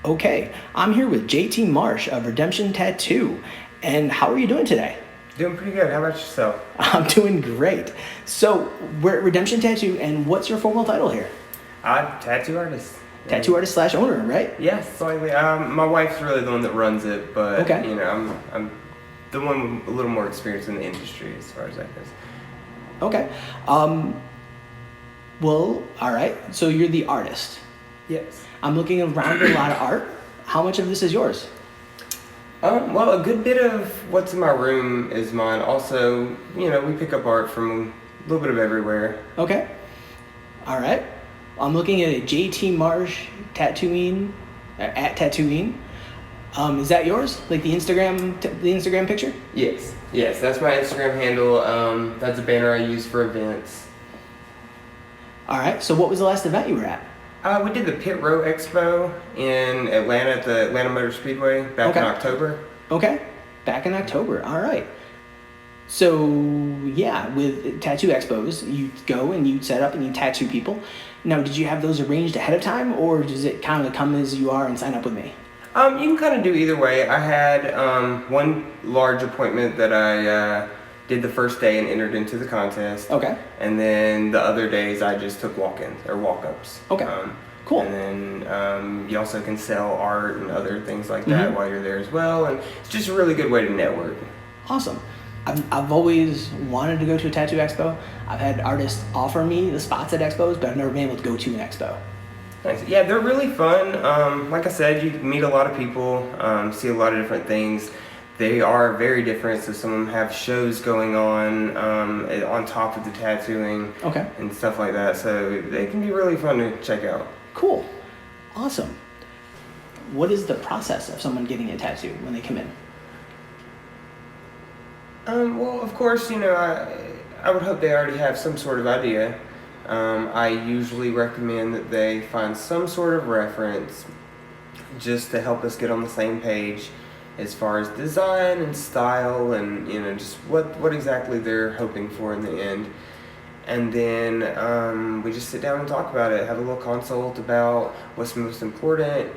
Okay, I'm here with JT Marsh of Redemption Tattoo. And how are you doing today? Doing pretty good. How about yourself? I'm doing great. So, we're at Redemption Tattoo, and what's your formal title here? Tattoo artist. Tattoo artist / owner, right? Yes, slightly. My wife's really the one that runs it, but Okay. I'm the one with a little more experience in the industry as far as that goes. Okay. Well, all right. So you're the artist. Yes. I'm looking around at a lot of art. How much of this is yours? Well, a good bit of what's in my room is mine. Also, we pick up art from a little bit of everywhere. Okay. All right. I'm looking at a JT Marsh tattooing at tattooing. Is that yours? Like the Instagram picture? Yes, that's my Instagram handle. That's a banner I use for events. All right. So what was the last event you were at? We did the Pit Row Expo in Atlanta at the Atlanta Motor Speedway back in October. Okay, back in October. All right. So yeah, with tattoo expos, you go and you set up and you tattoo people. Now, did you have those arranged ahead of time, or does it kind of come as you are and sign up with me? You can kind of do either way. I had one large appointment that I did the first day and entered into the contest. Okay. And then the other days I just took walk-ins or walk-ups. Okay. Cool. And then you also can sell art and other things like that while you're there as well. And it's just a really good way to network. Awesome. I've always wanted to go to a tattoo expo. I've had artists offer me the spots at expos, but I've never been able to go to an expo. Nice. Yeah, they're really fun. Like I said, you meet a lot of people, see a lot of different things. They are very different, so some of them have shows going on top of the tattooing and stuff like that, so they can be really fun to check out. Cool. Awesome. What is the process of someone getting a tattoo when they come in? Well, of course, I would hope they already have some sort of idea. I usually recommend that they find some sort of reference just to help us get on the same page as far as design and style and just what exactly they're hoping for in the end. And then we just sit down and talk about it, have a little consult about what's the most important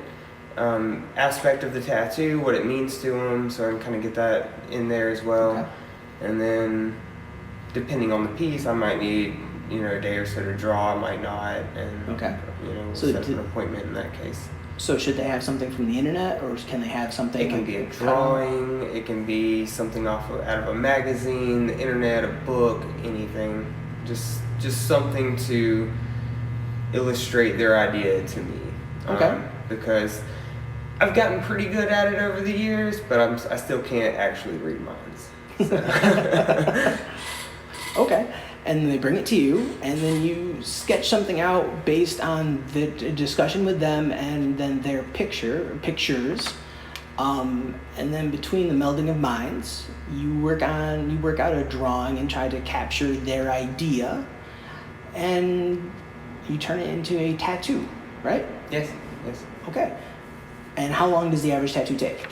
aspect of the tattoo, what it means to them, so I can kind of get that in there as well. Okay. And then depending on the piece, I might need a day or so to draw, I might not, and so set up an appointment in that case. So should they have something from the internet, or can they have something? It can be a drawing, it can be something out of a magazine, the internet, a book, anything. Just something to illustrate their idea to me. Okay. Because I've gotten pretty good at it over the years, but I still can't actually read minds. So. Okay. And they bring it to you, and then you sketch something out based on the discussion with them, and then their pictures, and then between the melding of minds, you work out a drawing and try to capture their idea, and you turn it into a tattoo, right? Yes. Okay. And how long does the average tattoo take?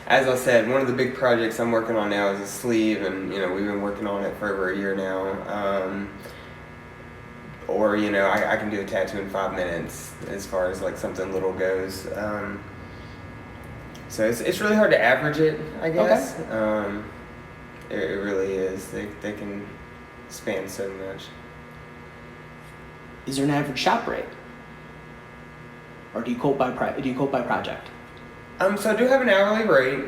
As I said, one of the big projects I'm working on now is a sleeve, and we've been working on it for over a year now. I can do a tattoo in 5 minutes as far as like something little goes. So it's really hard to average it, I guess. Okay. It really is. They can span so much. Is there an average shop rate, or do you quote by project? So I do have an hourly rate,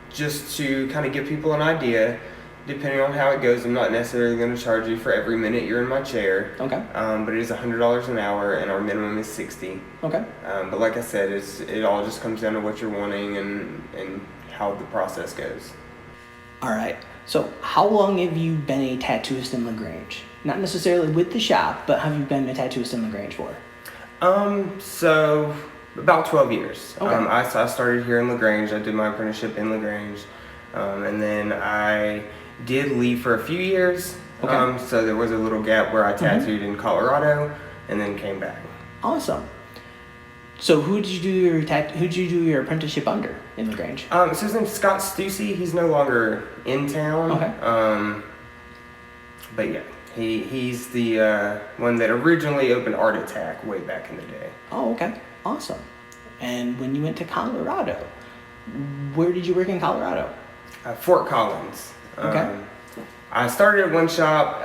just to kind of give people an idea. Depending on how it goes, I'm not necessarily going to charge you for every minute you're in my chair. Okay. But it is $100 an hour, and our minimum is $60. Okay. But like I said, it all just comes down to what you're wanting and how the process goes. All right. So how long have you been a tattooist in LaGrange? Not necessarily with the shop, but have you been a tattooist in LaGrange for? So about 12 years. Okay. I started here in LaGrange. I did my apprenticeship in LaGrange. And then I did leave for a few years. Okay. So there was a little gap where I tattooed in Colorado and then came back. Awesome. So who did you do your apprenticeship under in LaGrange? So his name's Scott Stussy. He's no longer in town. Okay. But yeah, He's the one that originally opened Art Attack way back in the day. Oh, okay. Awesome. And when you went to Colorado, where did you work in Colorado? Fort Collins. Okay. I started at one shop,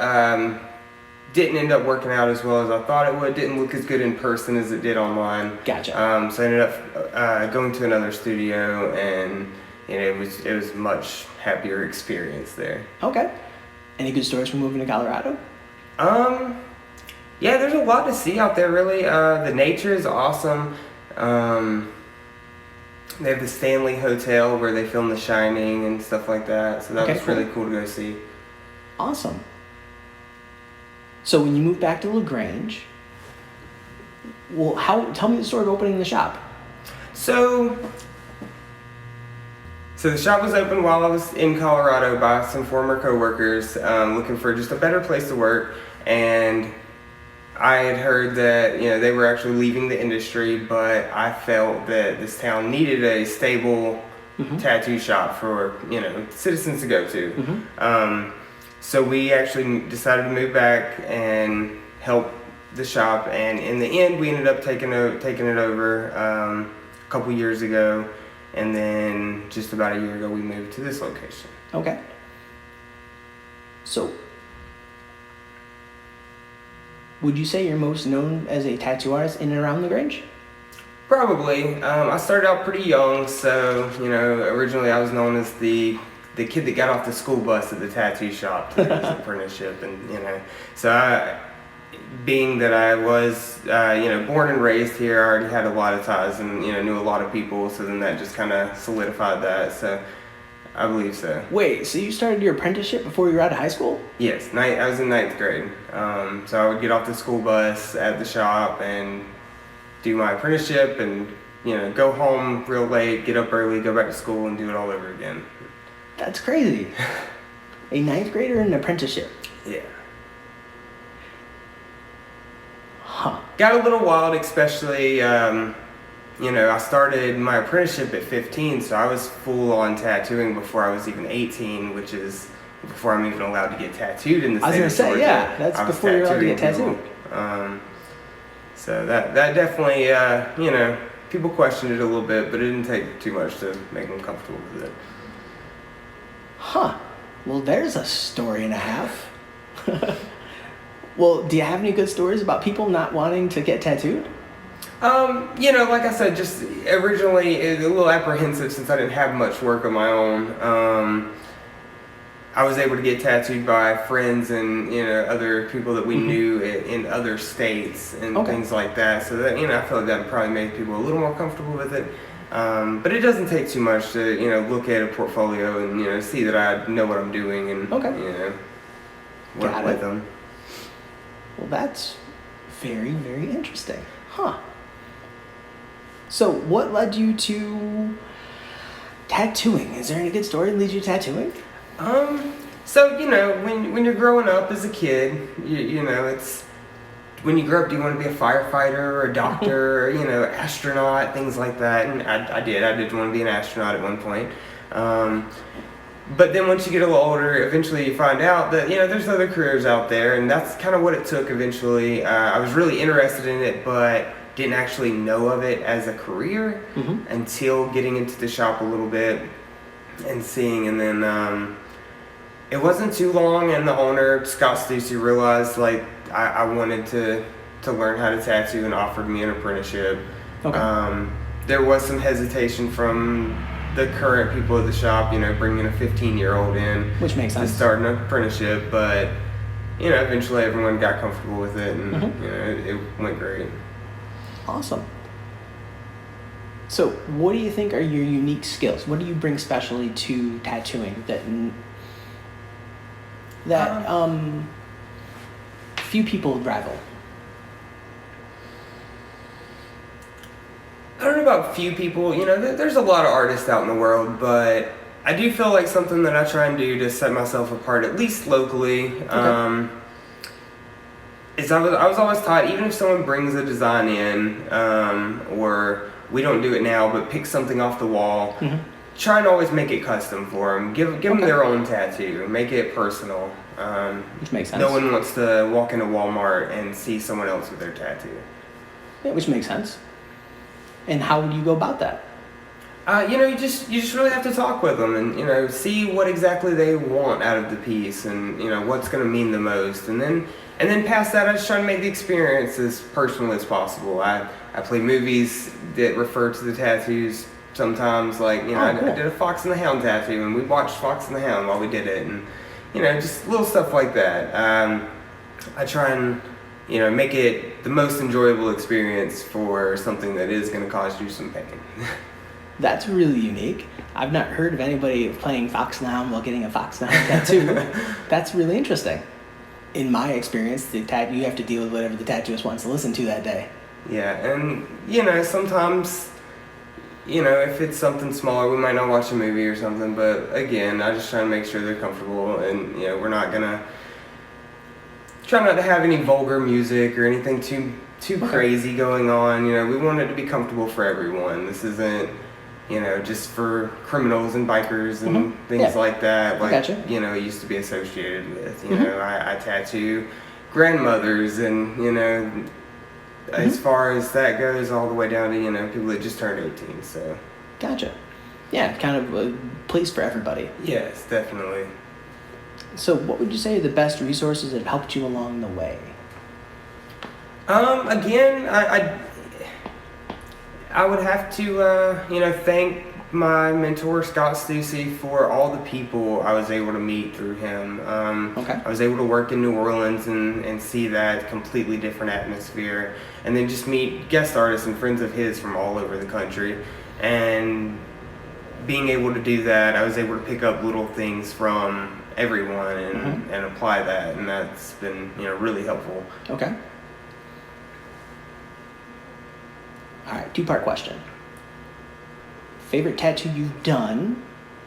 didn't end up working out as well as I thought it would, didn't look as good in person as it did online. Gotcha. So I ended up going to another studio, and it was much happier experience there. Okay. Any good stories from moving to Colorado? Yeah, there's a lot to see out there, really. The nature is awesome. They have the Stanley Hotel where they film The Shining and stuff like that. So that was really cool to go see. Awesome. So when you moved back to LaGrange, well, tell me the story of opening the shop. So the shop was open while I was in Colorado by some former coworkers, looking for just a better place to work, and I had heard that they were actually leaving the industry, but I felt that this town needed a stable tattoo shop for citizens to go to. So we actually decided to move back and help the shop, and in the end, we ended up taking it over a couple years ago, and then just about a year ago, we moved to this location. Okay. So, would you say you're most known as a tattoo artist in and around LaGrange? Probably. I started out pretty young, so originally I was known as the kid that got off the school bus at the tattoo shop to do his apprenticeship, and being that I was born and raised here, I already had a lot of ties and knew a lot of people, so then that just kind of solidified that. So I believe so. Wait, so you started your apprenticeship before you were out of high school? Yes, I was in 9th grade. So I would get off the school bus at the shop and do my apprenticeship, and go home real late, get up early, go back to school, and do it all over again. That's crazy. A 9th grader in an apprenticeship. Yeah. Huh. Got a little wild, especially, I started my apprenticeship at 15, so I was full on tattooing before I was even 18, which is before I'm even allowed to get tattooed in the state of Georgia. I was going to say, yeah, that's before you're allowed to get tattooed. So that definitely, people questioned it a little bit, but it didn't take too much to make them comfortable with it. Huh. Well, there's a story and a half. Well, do you have any good stories about people not wanting to get tattooed? Like I said, just originally a little apprehensive since I didn't have much work of my own. I was able to get tattooed by friends and other people that we knew in other states and things like that. So that I feel like that probably made people a little more comfortable with it. But it doesn't take too much to look at a portfolio and see that I know what I'm doing and work with them. Well, that's very, very interesting. Huh. So what led you to tattooing? Is there any good story that leads you to tattooing? So when you're growing up as a kid, it's when you grow up, do you want to be a firefighter or a doctor or astronaut, things like that? And I did want to be an astronaut at one point. But then once you get a little older, eventually you find out that there's other careers out there, and that's kind of what it took eventually. I was really interested in it, but didn't actually know of it as a career until getting into the shop a little bit and seeing. And then it wasn't too long, and the owner, Scott Stussy, realized I wanted to learn how to tattoo and offered me an apprenticeship. There was some hesitation from the current people at the shop, bringing a 15-year-old in, which makes sense, to start an apprenticeship, but eventually everyone got comfortable with it, and it went great. Awesome. So, what do you think are your unique skills? What do you bring specially to tattooing that few people rival? I don't know about few people. There's a lot of artists out in the world, but I do feel like something that I try and do to set myself apart, at least locally, is I was always taught, even if someone brings a design in, or we don't do it now, but pick something off the wall, try and always make it custom for them. Give them their own tattoo. Make it personal. Which makes sense. No one wants to walk into Walmart and see someone else with their tattoo. Yeah, which makes sense. And how would you go about that? You just really have to talk with them and see what exactly they want out of the piece and what's going to mean the most, and then past that I just try to make the experience as personal as possible. I play movies that refer to the tattoos sometimes, like Cool. I did a Fox and the Hound tattoo and we watched Fox and the Hound while we did it, and just little stuff like that. I try and make it the most enjoyable experience for something that is going to cause you some pain. That's really unique. I've not heard of anybody playing Fox and the Hound while getting a Fox and the Hound tattoo. That's really interesting. In my experience, you have to deal with whatever the tattooist wants to listen to that day. Yeah, and sometimes, if it's something smaller, we might not watch a movie or something, but again, I just try to make sure they're comfortable, and we're not gonna try not to have any vulgar music or anything too crazy going on. We want it to be comfortable for everyone. This isn't just for criminals and bikers and things like that. Like, gotcha. It used to be associated with, I tattoo grandmothers and, as far as that goes, all the way down to, people that just turned 18, so. Gotcha. Yeah, kind of a place for everybody. Yes, definitely. So what would you say are the best resources that have helped you along the way? Again, I would have to, thank my mentor, Scott Stussy, for all the people I was able to meet through him. I was able to work in New Orleans and see that completely different atmosphere, and then just meet guest artists and friends of his from all over the country. And being able to do that, I was able to pick up little things from everyone and apply that, and that's been, really helpful. Okay. All right, two-part question. Favorite tattoo you've done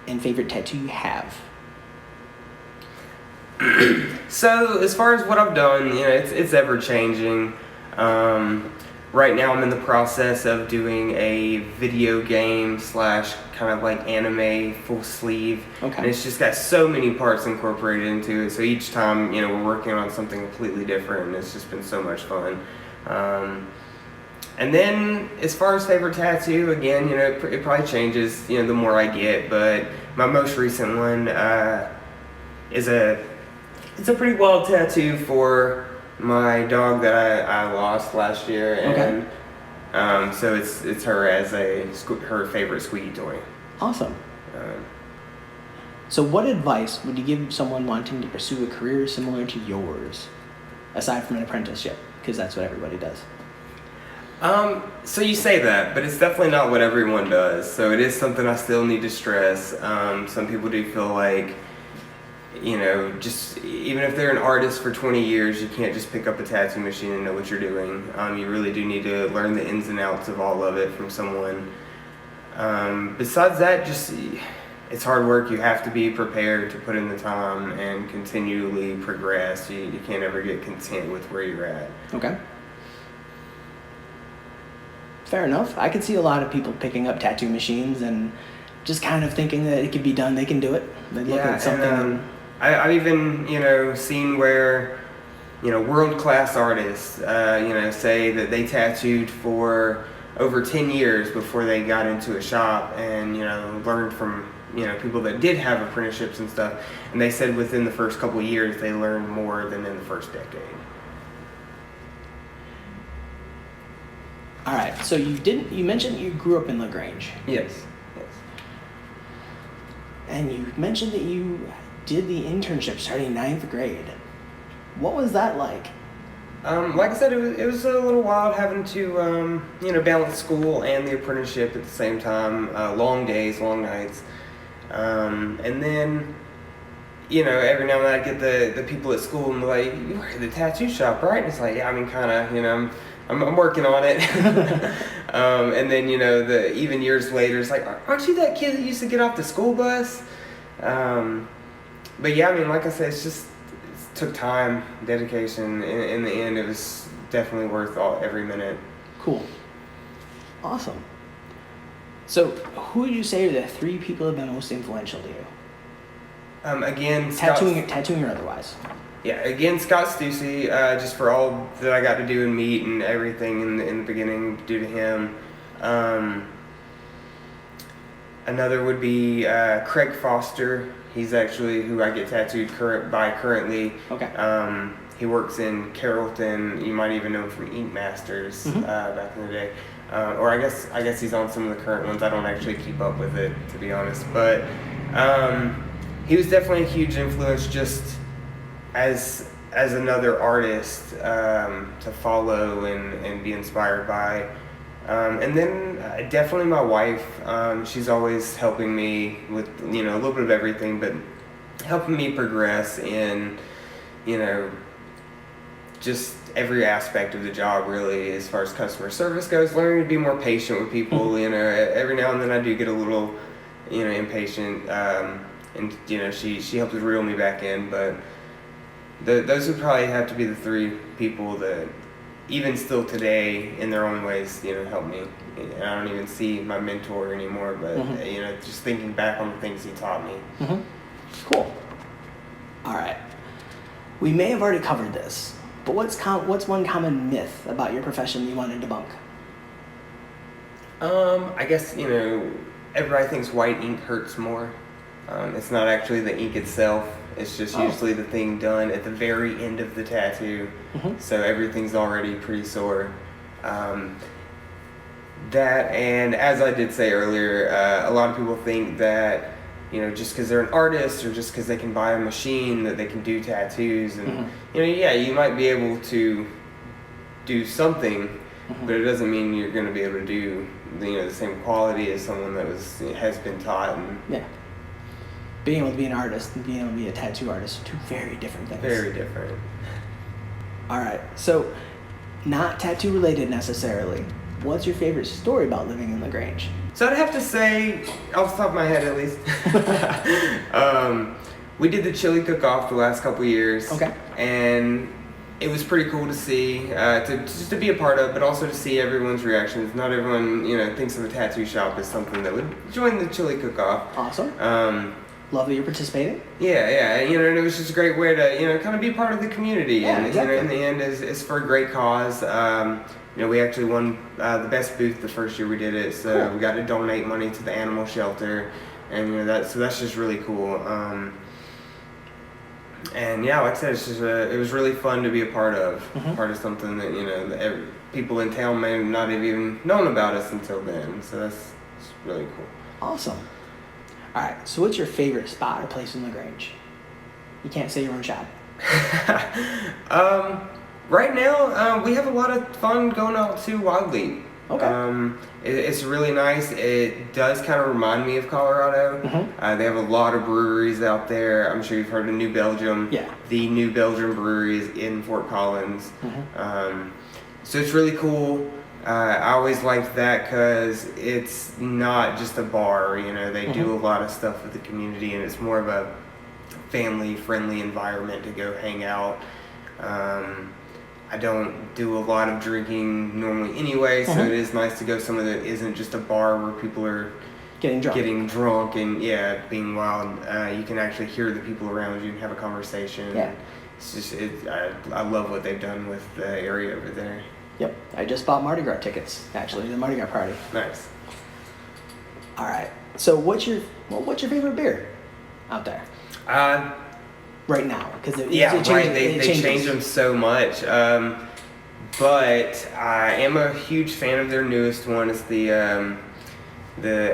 and favorite tattoo you have? So as far as what I've done, it's ever changing. Right now I'm in the process of doing a video game / kind of like anime full sleeve. Okay. And it's just got so many parts incorporated into it. So each time, we're working on something completely different, and it's just been so much fun. And then as far as favorite tattoo, again, it probably changes, the more I get, but my most recent one it's a pretty wild tattoo for my dog that I lost last year, and so it's her as her favorite squeaky toy. Awesome. So what advice would you give someone wanting to pursue a career similar to yours, aside from an apprenticeship, because that's what everybody does? So you say that, but it's definitely not what everyone does. So it is something I still need to stress. Some people do feel like, just even if they're an artist for 20 years, you can't just pick up a tattoo machine and know what you're doing. You really do need to learn the ins and outs of all of it from someone. Besides that, it's hard work. You have to be prepared to put in the time and continually progress. You can't ever get content with where you're at. Okay. Fair enough. I could see a lot of people picking up tattoo machines and just kind of thinking that it could be done, they can do it. They look at something. And, I've even, seen where, world-class artists, say that they tattooed for over 10 years before they got into a shop and, learned from, people that did have apprenticeships and stuff. And they said within the first couple of years, they learned more than in the first decade. All right, so you mentioned you grew up in LaGrange. Yes. And you mentioned that you did the internship starting 9th grade. What was that like? Like I said, it was a little wild having to, balance school and the apprenticeship at the same time. Long days, long nights. And then, every now and then I'd get the people at school and they're like, "You work at the tattoo shop, right?" And it's like, yeah, I mean, kind of, I'm working on it. And then, even years later, it's like, aren't you that kid that used to get off the school bus? But yeah, I mean, like I said, it took time, dedication. In the end, it was definitely worth every minute. Cool. Awesome. So, who would you say are the 3 people who have been most influential to you? Again, Tattooing or otherwise? Yeah, again, Scott Stussy, just for all that I got to do and meet and everything in the beginning due to him. Another would be Craig Foster. He's actually who I get tattooed currently. Okay. He works in Carrollton. You might even know him from Ink Masters back in the day. Or I guess he's on some of the current ones. I don't actually keep up with it, to be honest. But he was definitely a huge influence just as another artist to follow and be inspired by. And then definitely my wife. She's always helping me with a little bit of everything, but helping me progress in just every aspect of the job, really, as far as customer service goes. Learning to be more patient with people. Every now and then I do get a little impatient, and she helps reel me back in. But those would probably have to be the 3 people that even still today in their own ways help me. And I don't even see my mentor anymore, but just thinking back on the things he taught me. Cool. All right, we may have already covered this, but what's one common myth about your profession you want to debunk? I guess everybody thinks white ink hurts more. It's not actually the ink itself. It's just usually the thing done at the very end of the tattoo. So everything's already pretty sore. That, and as I did say earlier, a lot of people think that just because they're an artist or just because they can buy a machine that they can do tattoos. And you might be able to do something, but it doesn't mean you're going to be able to do the same quality as someone that has been taught. And being able to be an artist and being able to be a tattoo artist are 2 very different things. Very different. All right, so not tattoo related necessarily. What's your favorite story about living in LaGrange? So I'd have to say, off the top of my head at least, we did the chili cook-off the last couple years. Okay. And it was pretty cool to see, to be a part of, but also to see everyone's reactions. Not everyone, thinks of a tattoo shop as something that would join the chili cook-off. Awesome. Love that you're participating. Yeah, and it was just a great way to, kind of be part of the community. Yeah, and, exactly. In the end, it's for a great cause. We actually won the best booth the first year we did it, so cool. We got to donate money to the animal shelter, and that's just really cool. And yeah, like I said, it was really fun to be a part of something that people in town may not have even known about us until then. So it's really cool. Awesome. All right, so what's your favorite spot or place in LaGrange? You can't say your own shop. Right now, we have a lot of fun going out to Wild Leap. Okay. It's really nice. It does kind of remind me of Colorado. They have a lot of breweries out there. I'm sure you've heard of New Belgium. Yeah. The New Belgium brewery is in Fort Collins. So it's really cool. I always liked that because it's not just a bar. They do a lot of stuff with the community, and it's more of a family-friendly environment to go hang out. I don't do a lot of drinking normally anyway, so it is nice to go somewhere that isn't just a bar where people are getting drunk and being wild. You can actually hear the people around you and have a conversation. Yeah. It's just I love what they've done with the area over there. Yep, I just bought Mardi Gras tickets, actually, the Mardi Gras party. Nice. All right, so what's your favorite beer out there? Right now, because they change them so much. But I am a huge fan of their newest one. It's the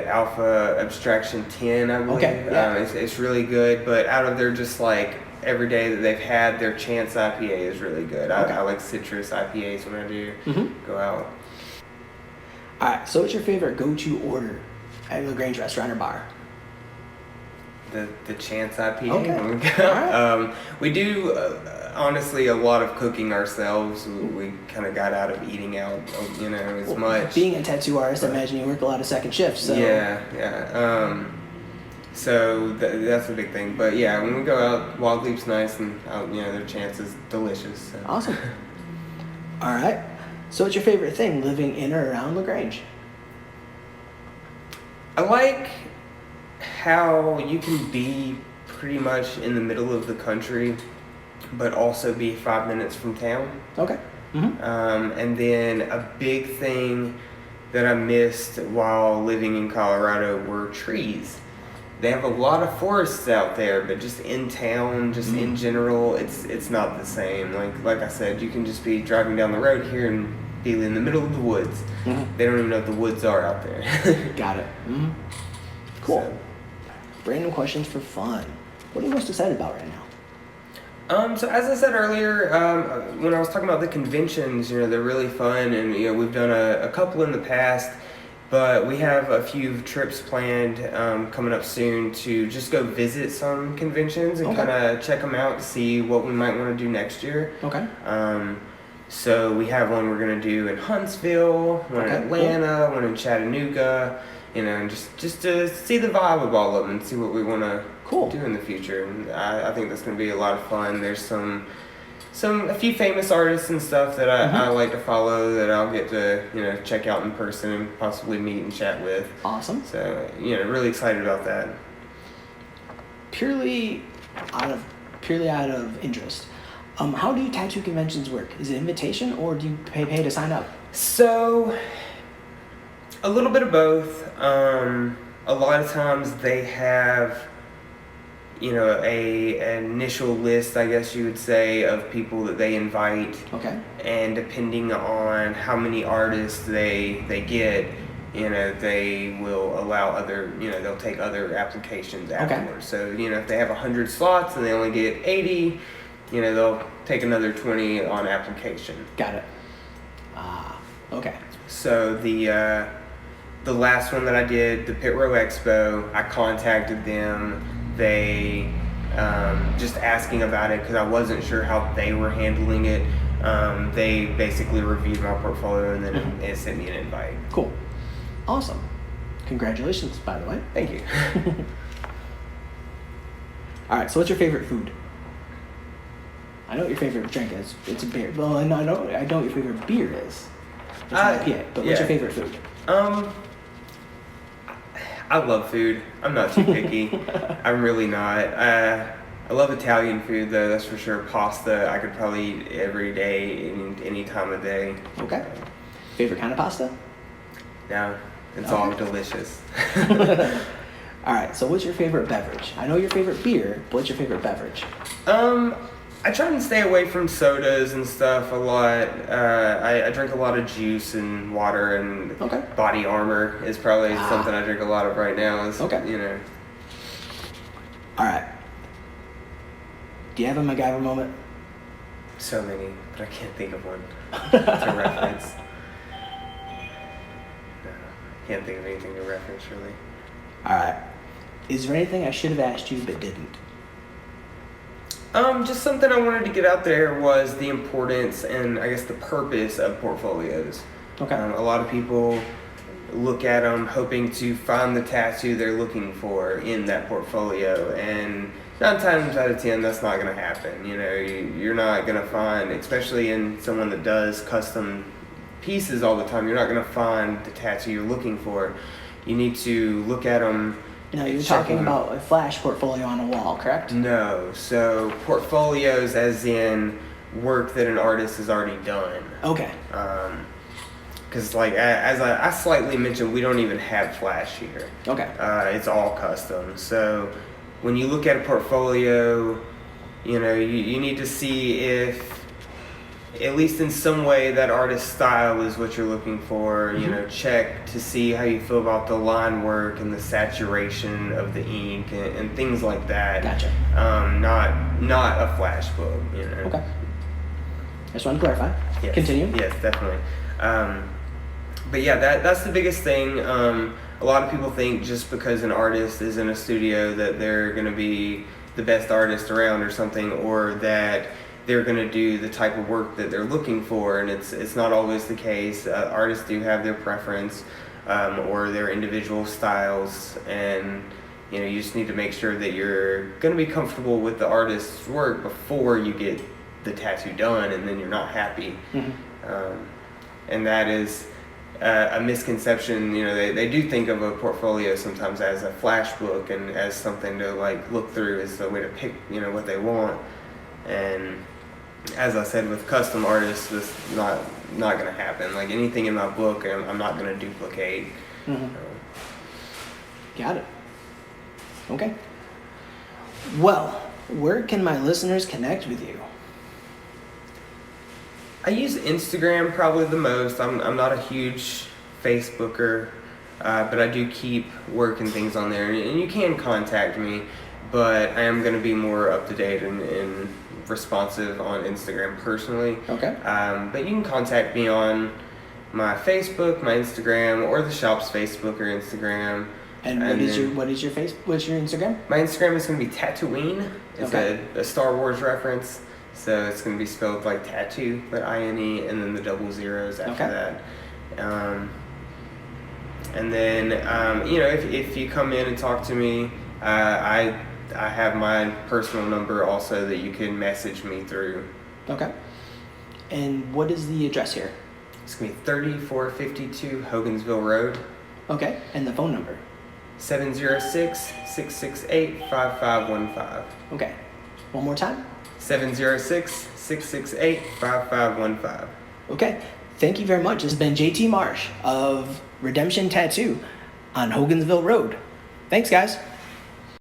Alpha Abstraction 10, I believe. Okay. Yeah. It's really good. But out of their just like every day that they've had, their Chance IPA is really good. Okay. I like citrus IPAs when I do go out. All right, so what's your favorite go-to order at LaGrange restaurant or bar? The Chance IPA. Okay. All right. We do honestly a lot of cooking ourselves. We kind of got out of eating out, as much. Being a tattoo artist, I imagine you work a lot of second shifts. So. Yeah. So that's a big thing. But yeah, when we go out, Wild Leap's nice, and their Chance is delicious. So. Awesome. All right. So what's your favorite thing living in or around LaGrange? I like how you can be pretty much in the middle of the country, but also be 5 minutes from town. Okay. Mm-hmm. And then a big thing that I missed while living in Colorado were trees. They have a lot of forests out there, but just in town, just in general, it's not the same. Like I said, you can just be driving down the road here and be in the middle of the woods. Mm-hmm. They don't even know what the woods are out there. Got it. Mm-hmm. Cool. So. Random questions for fun. What are you most excited about right now? So as I said earlier, when I was talking about the conventions, they're really fun, and we've done a couple in the past, but we have a few trips planned coming up soon to just go visit some conventions and kind of check them out to see what we might want to do next year. Okay. So we have one we're gonna do in Huntsville, one in Atlanta, one in Chattanooga, and just to see the vibe of all of them and see what we want to do in the future. And I think that's gonna be a lot of fun. There's a few famous artists and stuff that I like to follow that I'll get to check out in person and possibly meet and chat with. Awesome. So really excited about that. Purely out of interest. How do tattoo conventions work? Is it invitation or do you pay to sign up? So, a little bit of both. A lot of times they have, an initial list, I guess you would say, of people that they invite. Okay. And depending on how many artists they get, they will allow other, they'll take other applications afterwards. So, if they have 100 slots and they only get 80, they'll take another 20 on application. Got it. Okay. So the last one that I did, the Pit Row Expo, I contacted them. They just asking about it because I wasn't sure how they were handling it. They basically reviewed my portfolio and then it sent me an invite. Cool. Awesome. Congratulations, by the way. Thank you. All right. So, what's your favorite food? I know what your favorite drink is. It's a beer. Well, I know what your favorite beer is. It's an IPA. But what's your favorite food? I love food. I'm not too picky. I'm really not. I love Italian food though. That's for sure. Pasta. I could probably eat every day, any time of day. Okay. Favorite kind of pasta? No, it's all delicious. All right. So, what's your favorite beverage? I know your favorite beer, but what's your favorite beverage? I try and stay away from sodas and stuff a lot. I drink a lot of juice and water, and Body Armor is probably something I drink a lot of right now. All right. Do you have a MacGyver moment? So many, but I can't think of one to reference. No, can't think of anything to reference really. All right. Is there anything I should have asked you but didn't? Just something I wanted to get out there was the importance and I guess the purpose of portfolios. Okay. A lot of people look at them hoping to find the tattoo they're looking for in that portfolio, and 9 times out of 10 that's not going to happen. You're not going to find, especially in someone that does custom pieces all the time, you're not going to find the tattoo you're looking for. You need to look at them. No, you're talking about a flash portfolio on a wall, correct? No, so portfolios as in work that an artist has already done. Okay. Because as I slightly mentioned, we don't even have flash here. Okay. It's all custom. So when you look at a portfolio, you need to see if, at least in some way, that artist's style is what you're looking for. Check to see how you feel about the line work and the saturation of the ink and things like that. Gotcha. Not a flash book. Okay. I just wanted to clarify. Yes. Continue. Yes, definitely. But yeah, that's the biggest thing. A lot of people think just because an artist is in a studio that they're going to be the best artist around or something, or that they're going to do the type of work that they're looking for, and it's not always the case. Artists do have their preference or their individual styles, and you just need to make sure that you're going to be comfortable with the artist's work before you get the tattoo done, and then you're not happy. Mm-hmm. And that is a misconception. You know, they do think of a portfolio sometimes as a flash book and as something to like look through as a way to pick, you know, what they want. And as I said, with custom artists, this is not going to happen. Like anything in my book, I'm not going to duplicate. Mm-hmm. Got it. Okay. Well, where can my listeners connect with you? I use Instagram probably the most. I'm not a huge Facebooker, but I do keep work and things on there. And you can contact me, but I am going to be more up to date and responsive on Instagram personally. Okay. But you can contact me on my Facebook, my Instagram, or the shop's Facebook or Instagram. And what's your Instagram? My Instagram is going to be tattooist. It's Okay. a Star Wars reference. So it's going to be spelled like tattoo, but INE, and then the double zeros after Okay. that. And then, you know, if you come in and talk to me, I have my personal number also that you can message me through. Okay. And what is the address here? It's going to be 3452 Hogansville Road. Okay. And the phone number? 706-668-5515. Okay. One more time? 706-668-5515. Okay. Thank you very much. This has been JT Marsh of Redemption Tattoo on Hogansville Road. Thanks, guys.